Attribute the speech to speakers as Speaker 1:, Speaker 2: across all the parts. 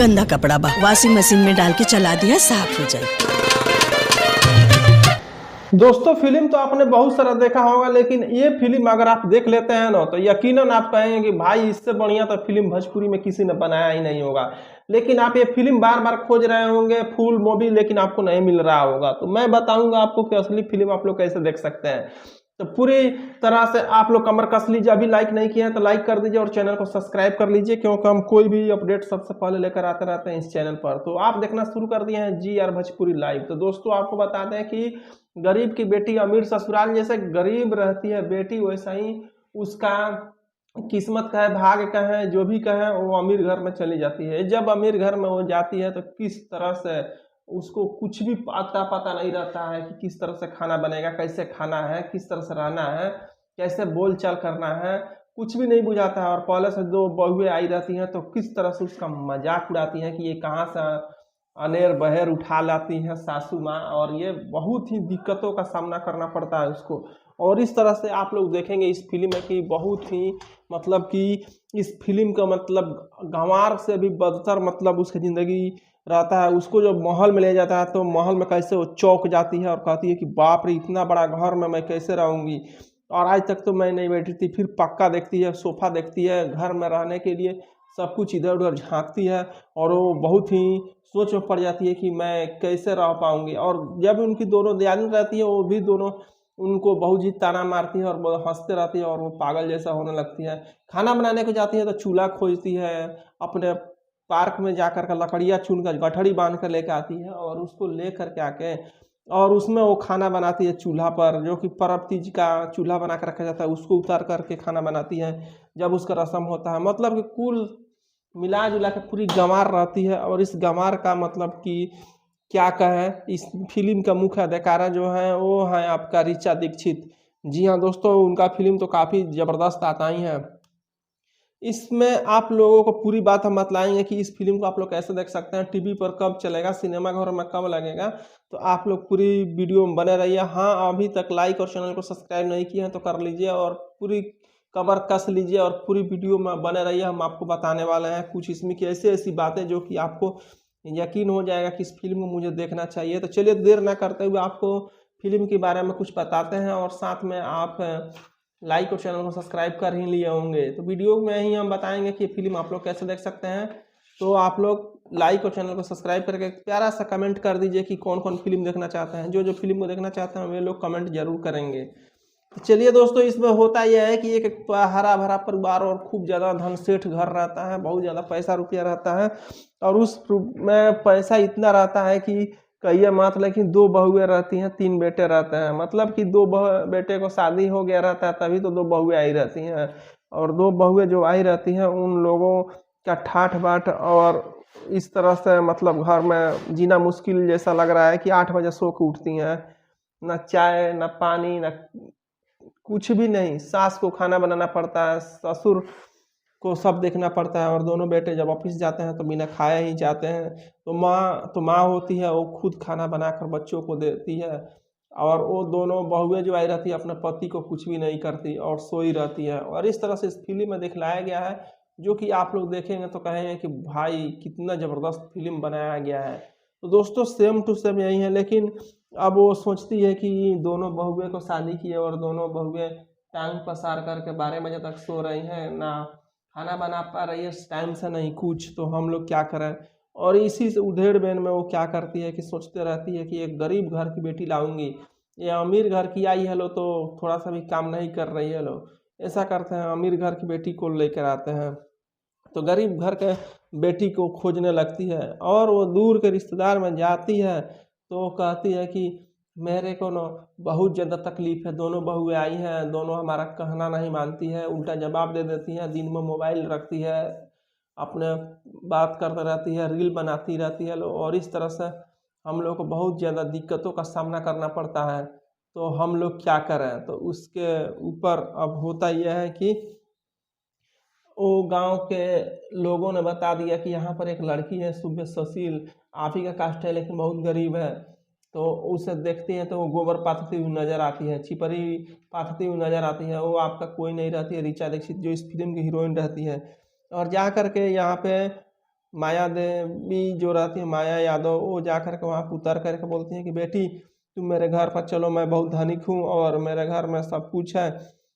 Speaker 1: गंदा कपड़ा बा वॉशिंग मशीन में डाल के चला दिया, साफ हो जाए।
Speaker 2: दोस्तों फिल्म तो आपने बहुत सारा देखा होगा, लेकिन ये फिल्म अगर आप देख लेते हैं ना तो यकीनन आप कहेंगे कि भाई इससे बढ़िया तो फिल्म भोजपुरी में किसी ने बनाया ही नहीं होगा। लेकिन आप ये फिल्म बार बार खोज रहे होंगे फुल मूवी, लेकिन आपको नहीं मिल रहा होगा। तो मैं बताऊंगा आपको कि असली फिल्म आप लोग कैसे देख सकते हैं। तो पूरी तरह से आप लोग कमर कस लीजिए। अभी लाइक नहीं किया है तो लाइक कर दीजिए और चैनल को सब्सक्राइब कर लीजिए, क्योंकि हम कोई भी अपडेट सबसे पहले लेकर आते रहते हैं इस चैनल पर। तो आप देखना शुरू कर दिए हैं GR भोजपुरी लाइव। तो दोस्तों आपको बता दें कि गरीब की बेटी अमीर ससुराल, जैसे गरीब रहती है बेटी वैसा ही उसका किस्मत का है, भाग्य का है, जो भी का है, वो अमीर घर में चली जाती है। जब अमीर घर में वो जाती है तो किस तरह से उसको कुछ भी पता नहीं रहता है कि किस तरह से खाना बनेगा, कैसे खाना है, किस तरह से रहना है, कैसे बोल चाल करना है, कुछ भी नहीं बुझाता है। और पहले से दो बहुएं आई रहती हैं तो किस तरह से उसका मजाक उड़ाती हैं कि ये कहाँ से अनेर बहेर उठा लाती है सासू माँ, और ये बहुत ही दिक्कतों का सामना करना पड़ता है उसको। और इस तरह से आप लोग देखेंगे इस फिल्म में कि बहुत ही मतलब कि इस फिल्म का मतलब गंवार से भी बदतर मतलब उसकी ज़िंदगी रहता है। उसको जब महल में ले जाता है तो महल में कैसे वो चौंक जाती है और कहती है कि बाप रे इतना बड़ा घर में मैं कैसे रहूँगी, और आज तक तो मैं नहीं बैठी थी। फिर पक्का देखती है, सोफ़ा देखती है, घर में रहने के लिए सब कुछ इधर उधर झांकती है, और वो बहुत ही सोच में पड़ जाती है कि मैं कैसे रह पाऊंगी। और जब उनकी दोनों दियानी रहती है वो भी दोनों उनको बहुत ही ताना मारती है और हंसते रहती है, और वो पागल जैसा होने लगती है। खाना बनाने को जाती है तो चूल्हा खोजती है, अपने पार्क में जाकर के लकड़ियाँ चुन कर गठरी बांध कर लेकर आती है, और उसको ले कर के आके और उसमें वो खाना बनाती है चूल्हा पर, जो कि परब तीज का चूल्हा बना कर रखा जाता है, उसको उतार करके खाना बनाती है जब उसका रस्म होता है। मतलब कि कुल मिला जुला के पूरी गंवार रहती है। और इस गंवार का मतलब कि क्या कहें, इस फिल्म का मुख्य अदाकारा जो है वो है आपका ऋचा दीक्षित। जी हाँ दोस्तों, उनका फिल्म तो काफ़ी ज़बरदस्त आता ही है। इसमें आप लोगों को पूरी बात हम बतलाएंगे कि इस फिल्म को आप लोग कैसे देख सकते हैं, टीवी पर कब चलेगा, सिनेमा घर में कब लगेगा। तो आप लोग पूरी वीडियो में बने रहिए। हाँ, अभी तक लाइक और चैनल को सब्सक्राइब नहीं किए हैं तो कर लीजिए, और पूरी कमर कस लीजिए और पूरी वीडियो में बने रहिए। हम आपको बताने वाले हैं कुछ इसमें की ऐसी ऐसी बातें जो कि आपको यकीन हो जाएगा कि इस फिल्म को मुझे देखना चाहिए। तो चलिए देर ना करते हुए आपको फिल्म के बारे में कुछ बताते हैं, और साथ में आप लाइक और चैनल को सब्सक्राइब कर ही लिए होंगे। तो वीडियो में ही हम बताएंगे कि फिल्म आप लोग कैसे देख सकते हैं। तो आप लोग लाइक और चैनल को सब्सक्राइब करके प्यारा सा कमेंट कर दीजिए कि कौन कौन फिल्म देखना चाहते हैं। जो जो फिल्म को देखना चाहते हैं वे लोग कमेंट जरूर करेंगे। तो चलिए दोस्तों, इसमें होता यह है कि एक हरा भरा परिवार और खूब ज़्यादा धन सेठ घर रहता है, बहुत ज़्यादा पैसा रुपया रहता है, और उस में पैसा इतना रहता है कि कहिए मत, लेकिन दो बहुएं रहती हैं, तीन बेटे रहते हैं। मतलब कि दो बेटे को शादी हो गया रहता है तभी तो दो बहुएं आई रहती हैं। और दो बहुएं जो आई रहती हैं उन लोगों का ठाठ बाट और इस तरह से मतलब घर में जीना मुश्किल जैसा लग रहा है कि 8 बजे सो के उठती हैं, न चाय न पानी न कुछ भी नहीं। सास को खाना बनाना पड़ता है, ससुर को सब देखना पड़ता है, और दोनों बेटे जब ऑफिस जाते हैं तो बिना खाए ही जाते हैं। तो माँ होती है वो खुद खाना बनाकर बच्चों को देती है, और वो दोनों बहुएं जो आई रहती है अपने पति को कुछ भी नहीं करती और सोई रहती है। और इस तरह से इस फिल्म में दिखलाया गया है, जो कि आप लोग देखेंगे तो कहेंगे कि भाई कितना ज़बरदस्त फिल्म बनाया गया है। तो दोस्तों सेम टू सेम यही है, लेकिन अब वो सोचती है कि दोनों बहुएं को शादी की है और दोनों बहुएं टांग पसार करके 12 बजे तक सो रही हैं, ना खाना बना पा रही है टाइम से, नहीं कुछ। तो हम लोग क्या करें। और इसी से उधेड़ बेन में वो क्या करती है कि सोचते रहती है कि एक गरीब घर की बेटी लाऊंगी, ये अमीर घर की आई है लो तो थोड़ा सा भी काम नहीं कर रही है लो। ऐसा करते हैं, अमीर घर की बेटी को लेकर आते हैं तो गरीब घर के बेटी को खोजने लगती है, और वो दूर के रिश्तेदार में जाती है तो कहती है कि मेरे को न बहुत ज़्यादा तकलीफ़ है, दोनों बहुएं आई हैं, दोनों हमारा कहना नहीं मानती है, उल्टा जवाब दे देती हैं, दिन में मोबाइल रखती है, अपने बात करते रहती है, रील बनाती रहती है और इस तरह से हम लोग को बहुत ज़्यादा दिक्कतों का सामना करना पड़ता है। तो हम लोग क्या करें। तो उसके ऊपर अब होता यह है कि वो गांव के लोगों ने बता दिया कि यहाँ पर एक लड़की है सुबह सुशील, आप ही का कास्ट है लेकिन बहुत गरीब है। तो उसे देखती हैं तो वो गोबर पाथती हुई नजर आती है, छिपरी पाथती हुई नजर आती है। वो आपका कोई नहीं रहती है, ऋचा दीक्षित जो इस फिल्म की हीरोइन रहती है। और जा करके यहाँ पे माया देवी जो रहती है, माया यादव, वो जा कर के वहाँ पर उतर कर के बोलती हैं कि बेटी तुम मेरे घर पर चलो, मैं बहुत धनिक हूँ और मेरे घर में सब कुछ है,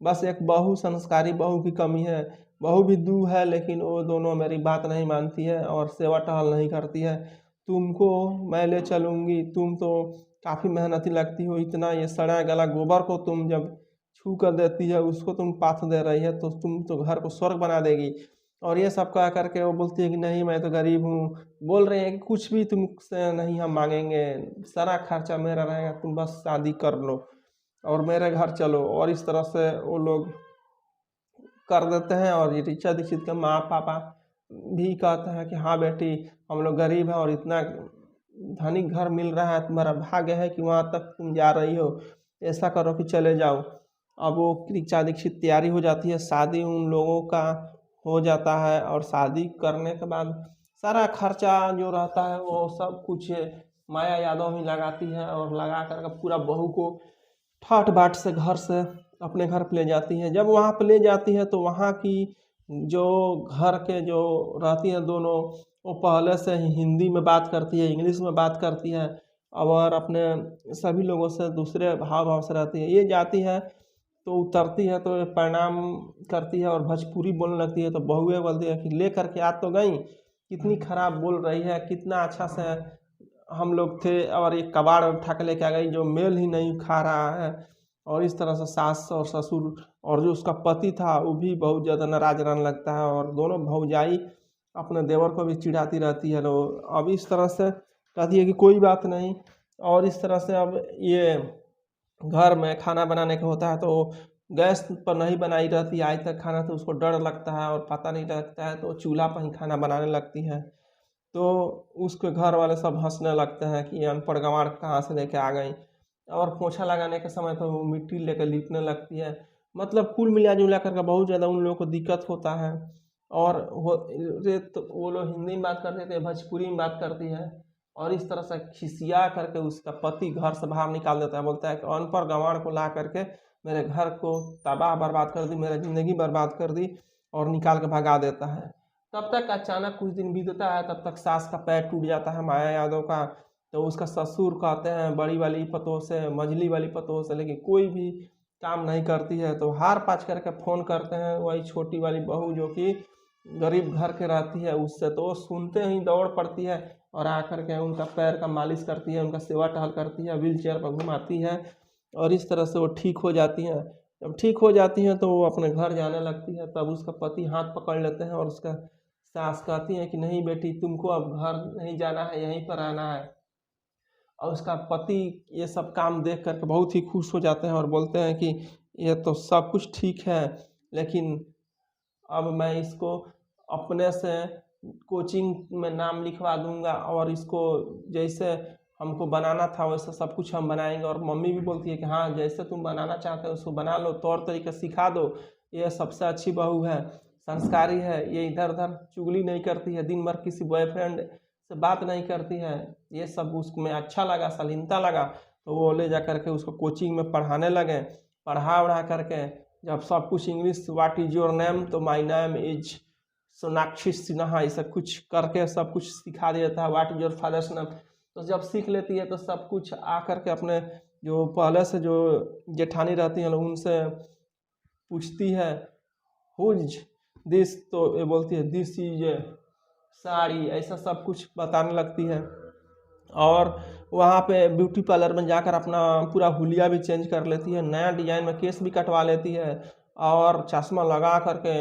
Speaker 2: बस एक बहू, संस्कारी बहू की कमी है। बहू भी दू है लेकिन वो दोनों मेरी बात नहीं मानती है और सेवा टहल नहीं करती है। तुमको मैं ले चलूँगी, तुम तो काफ़ी मेहनती लगती हो, इतना ये सड़ा गला गोबर को तुम जब छू कर देती है, उसको तुम पाथ दे रही है, तो तुम तो घर को स्वर्ग बना देगी। और ये सब कह करके वो बोलती है कि नहीं मैं तो गरीब हूँ, बोल रहे हैं कि कुछ भी तुमसे नहीं हम मांगेंगे, सारा खर्चा मेरा रहेगा, तुम बस शादी कर लो और मेरे घर चलो। और इस तरह से वो लोग कर देते हैं। और ये ऋचा दीक्षित के माँ पापा भी कहते हैं कि हाँ बेटी, हम लोग गरीब हैं और इतना धनिक घर मिल रहा है, तुम्हारा भाग्य है कि वहाँ तक तुम जा रही हो, ऐसा करो कि चले जाओ। अब वो ऋचा दीक्षित तैयारी हो जाती है, शादी उन लोगों का हो जाता है और शादी करने के बाद सारा खर्चा जो रहता है वो सब कुछ माया यादव ही लगाती है और लगा कर पूरा बहू को ठाट बाट से घर से अपने घर पे ले जाती है। जब वहाँ पे ले जाती है तो वहाँ की जो घर के जो रहती हैं दोनों, वो पहले से ही हिंदी में बात करती है, इंग्लिश में बात करती है और अपने सभी लोगों से दूसरे भाव से रहती है। ये जाती है तो उतरती है तो प्रणाम करती है और भोजपुरी बोलने लगती है, तो बहुएं बोलती है कि ले करके आ तो गई, कितनी खराब बोल रही है, कितना अच्छा से हम लोग थे और ये कबाड़ उठा के लेके आ गई जो मेल ही नहीं खा रहा है। और इस तरह से सास और ससुर और जो उसका पति था वो भी बहुत ज़्यादा नाराज रहने लगता है और दोनों भौजाई अपने देवर को भी चिढ़ाती रहती है। लो अब इस तरह से कहती है कि कोई बात नहीं। और इस तरह से अब ये घर में खाना बनाने का होता है तो गैस पर नहीं बनाई रहती आज तक खाना, तो उसको डर लगता है और पता नहीं लगता है, तो चूल्हा पर ही खाना बनाने लगती है। तो उसके घर वाले सब हंसने लगते हैं कि ये अनपढ़ गंवार कहाँ से लेके आ गई। और पोछा लगाने के समय तो वो मिट्टी लेकर लीपने लगती है। मतलब कुल मिला जुला करके बहुत ज़्यादा उन लोगों को दिक्कत होता है। और तो वो लोग हिंदी में बात करते थे, भोजपुरी में बात करती है और इस तरह से खिसिया करके उसका पति घर से बाहर निकाल देता है, बोलता है कि अनपढ़ गंवार को ला करके मेरे घर को तबाह बर्बाद कर दी, मेरी ज़िंदगी बर्बाद कर दी और निकाल के भगा देता है। तब तक अचानक कुछ दिन बीतता है, तब तक सास का पैर टूट जाता है माया यादव का। तो उसका ससुर कहते हैं बड़ी वाली पतोह से, मझली वाली पतोह से, लेकिन कोई भी काम नहीं करती है। तो हार पाँच करके फ़ोन करते हैं वही छोटी वाली बहू जो कि गरीब घर के रहती है उससे, तो वो सुनते ही दौड़ पड़ती है और आकर के उनका पैर का मालिश करती है, उनका सेवा टहल करती है, व्हील चेयर पर घुमाती है और इस तरह से वो ठीक हो जाती हैं। जब ठीक हो जाती हैं तो वो अपने घर जाने लगती है। तब उसका पति हाथ पकड़ लेते हैं और उसका सास कहती है कि नहीं बेटी, तुमको अब घर नहीं जाना है, यहीं पर रहना है। और उसका पति ये सब काम देख करके बहुत ही खुश हो जाते हैं और बोलते हैं कि ये तो सब कुछ ठीक है, लेकिन अब मैं इसको अपने से कोचिंग में नाम लिखवा दूंगा और इसको जैसे हमको बनाना था वैसे सब कुछ हम बनाएंगे। और मम्मी भी बोलती है कि हाँ, जैसे तुम बनाना चाहते हो उसको बना लो, तौर तरीके सिखा दो, ये सबसे अच्छी बहू है, संस्कारी है, ये इधर उधर चुगली नहीं करती है, दिन भर किसी बॉयफ्रेंड से बात नहीं करती है। ये सब उसमें अच्छा लगा, शालीनता लगा, तो वो ले जा करके उसको कोचिंग में पढ़ाने लगे। पढ़ा उढ़ा करके जब सब कुछ English, what is your name, तो my name is Sonakshi Sinha, ये सब कुछ करके सब कुछ सिखा दिया था। What is your father's name, तो जब सीख लेती है तो सब कुछ आ करके अपने जो पहले से जो जेठानी रहती हैं उनसे पूछती है हु इज दिस, तो ये बोलती है दिस इज साड़ी, ऐसा सब कुछ बताने लगती है। और वहाँ पे ब्यूटी पार्लर में जाकर अपना पूरा हुलिया भी चेंज कर लेती है, नया डिजाइन में केस भी कटवा लेती है और चश्मा लगा करके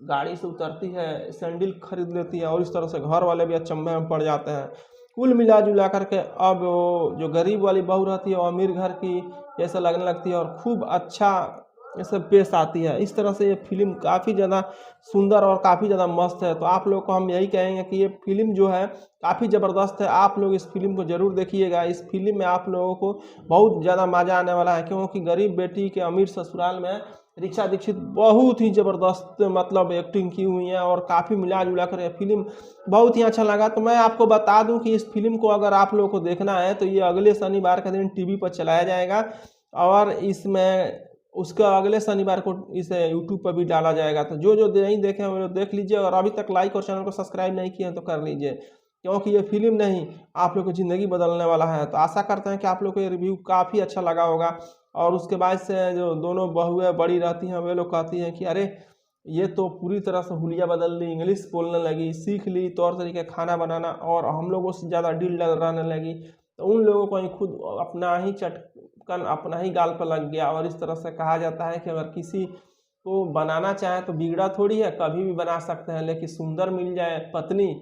Speaker 2: गाड़ी से उतरती है, सैंडल खरीद लेती है और इस तरह से घर वाले भी अचंभे में पड़ जाते हैं। कुल मिला जुला करके अब वो जो गरीब वाली बहू रहती है वो अमीर घर की जैसे लगने लगती है और खूब अच्छा ये सब पेश आती है। इस तरह से ये फिल्म काफ़ी ज़्यादा सुंदर और काफ़ी ज़्यादा मस्त है। तो आप लोग को हम यही कहेंगे कि ये फिल्म जो है काफ़ी ज़बरदस्त है, आप लोग इस फिल्म को ज़रूर देखिएगा। इस फिल्म में आप लोगों को बहुत ज़्यादा मज़ा आने वाला है, क्योंकि गरीब बेटी के अमीर ससुराल में ऋचा दीक्षित बहुत ही ज़बरदस्त मतलब एक्टिंग की हुई है और काफ़ी मिला जुला कर फिल्म बहुत ही अच्छा लगा। तो मैं आपको बता दूं कि इस फिल्म को अगर आप लोगों को देखना है तो ये अगले शनिवार का दिन टीवी पर चलाया जाएगा और इसमें उसका अगले शनिवार को इसे यूट्यूब पर भी डाला जाएगा। तो जो जो नहीं देखे हैं वो लोग देख लीजिए, और अभी तक लाइक और चैनल को सब्सक्राइब नहीं किए हैं तो कर लीजिए, क्योंकि ये फिल्म नहीं आप लोग की ज़िंदगी बदलने वाला है। तो आशा करते हैं कि आप लोग को ये रिव्यू काफ़ी अच्छा लगा होगा। और उसके बाद से जो दोनों बहुएं बड़ी रहती हैं वे लोग कहती हैं कि अरे ये तो पूरी तरह से हुलिया बदल ली, इंग्लिश बोलने लगी, सीख ली तौर तरीके खाना बनाना, और हम लोगों से ज़्यादा डील रहने लगी। तो उन लोगों को ही खुद अपना ही चटकन अपना ही गाल पर लग गया। और इस तरह से कहा जाता है कि अगर किसी को बनाना चाहे तो बिगड़ा थोड़ी है, कभी भी बना सकते हैं, लेकिन सुंदर मिल जाए पत्नी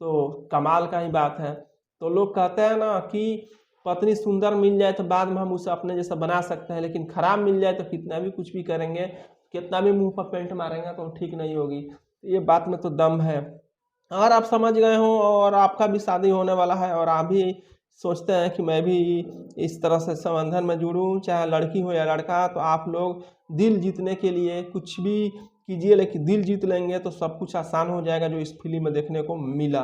Speaker 2: तो कमाल का ही बात है। तो लोग कहते हैं ना कि पत्नी सुंदर मिल जाए तो बाद में हम उसे अपने जैसा बना सकते हैं, लेकिन खराब मिल जाए तो कितना भी कुछ भी करेंगे, कितना भी मुंह पर पेंट मारेंगे तो ठीक नहीं होगी। ये बात में तो दम है। अगर आप समझ गए हो और आपका भी शादी होने वाला है और आप भी सोचते हैं कि मैं भी इस तरह से संबंधन में जुड़ूं, चाहे लड़की हो या लड़का, तो आप लोग दिल जीतने के लिए कुछ भी कीजिए, लेकिन दिल जीत लेंगे तो सब कुछ आसान हो जाएगा, जो इस फिल्म में देखने को मिला।